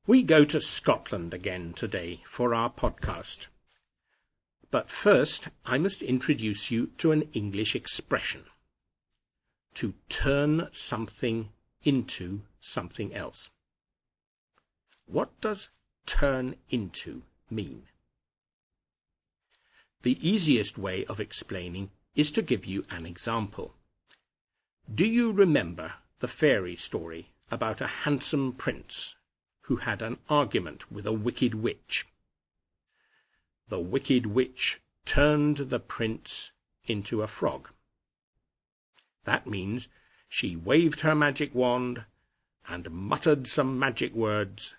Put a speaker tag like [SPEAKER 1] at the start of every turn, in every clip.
[SPEAKER 1] We go to Scotland again today for our podcast. But first, I must introduce you to an English expression. To turn something into something else. What does turn into mean? The easiest way of explaining is to give you an example. Do you remember the fairy story about a handsome prince who had an argument with a wicked witch? The wicked witch turned the prince into a frog. That means she waved her magic wand and muttered some magic words,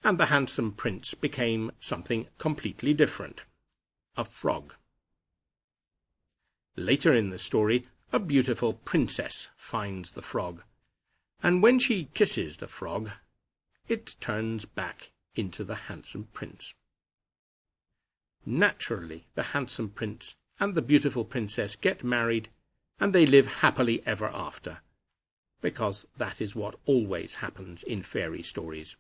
[SPEAKER 1] and the handsome prince became something completely different, a frog. Later in the story, a beautiful princess finds the frog, and when she kisses the frog, it turns back into the handsome prince. Naturally, the handsome prince and the beautiful princess get married, and they live happily ever after, because that is what always happens in fairy stories.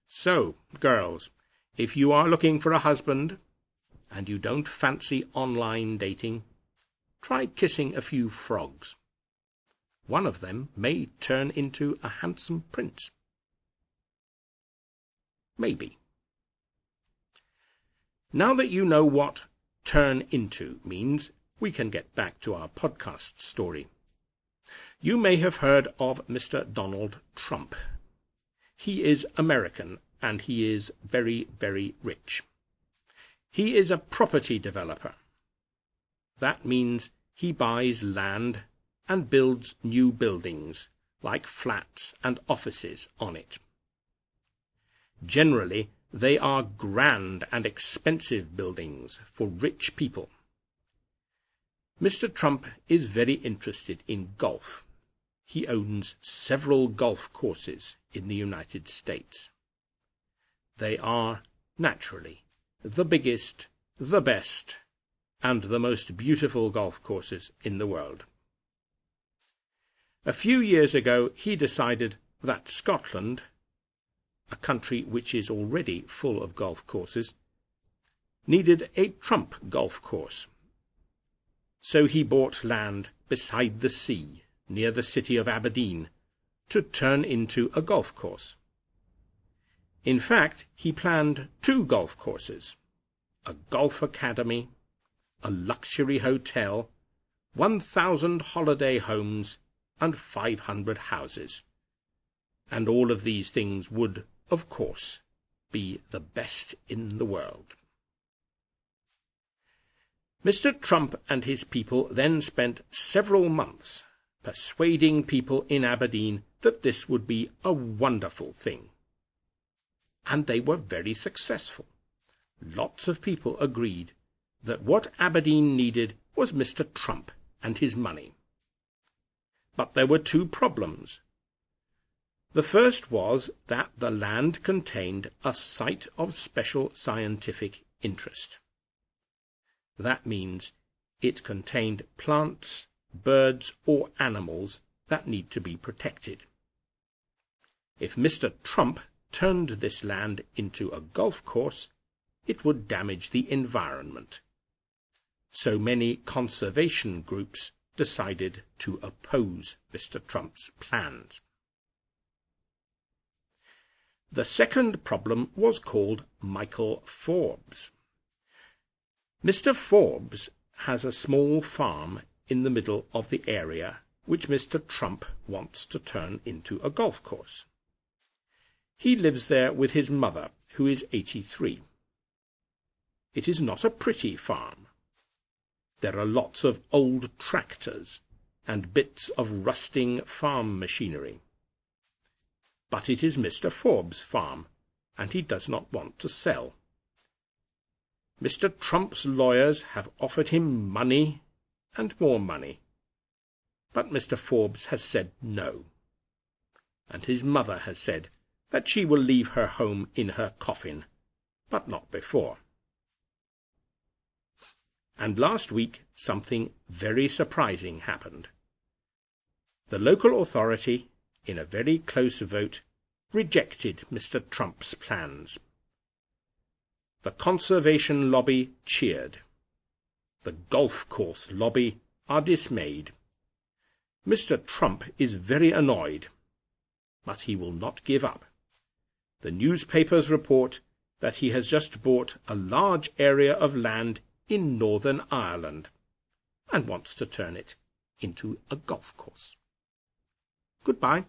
[SPEAKER 1] So, girls, if you are looking for a husband, and you don't fancy online dating, try kissing a few frogs. One of them may turn into a handsome prince. Maybe. Now that you know what turn into means, we can get back to our podcast story. You may have heard of Mr. Donald Trump. He is American, and he is very, very rich. He is a property developer. That means he buys land and builds new buildings, like flats and offices on it. Generally, they are grand and expensive buildings for rich people. Mr. Trump is very interested in golf. He owns several golf courses in the United States. They are, naturally, the biggest, the best, and the most beautiful golf courses in the world. A few years ago, he decided that Scotland, a country which is already full of golf courses, needed a Trump golf course. So he bought land beside the sea, near the city of Aberdeen, to turn into a golf course. In fact, he planned 2 golf courses, a golf academy, a luxury hotel, 1,000 holiday homes, and 500 houses. And all of these things would, of course, be the best in the world. Mr. Trump and his people then spent several months persuading people in Aberdeen that this would be a wonderful thing. And they were very successful. Lots of people agreed that what Aberdeen needed was Mr. Trump and his money. But there were 2 problems. The first was that the land contained a site of special scientific interest. That means it contained plants, birds, or animals that need to be protected. If Mr. Trump turned this land into a golf course, it would damage the environment. So many conservation groups decided to oppose Mr. Trump's plans. The second problem was called Michael Forbes. Mr. Forbes has a small farm in the middle of the area which Mr. Trump wants to turn into a golf course. He lives there with his mother, who is 83. It is not a pretty farm. There are lots of old tractors and bits of rusting farm machinery. But it is Mr. Forbes' farm, and he does not want to sell. Mr. Trump's lawyers have offered him money and more money, but Mr. Forbes has said no, and his mother has said that she will leave her home in her coffin, but not before. And last week something very surprising happened. The local authority, in a very close vote, rejected Mr. Trump's plans. The conservation lobby cheered. The golf course lobby are dismayed. Mr. Trump is very annoyed, but he will not give up. The newspapers report that he has just bought a large area of land in Northern Ireland and wants to turn it into a golf course. Goodbye.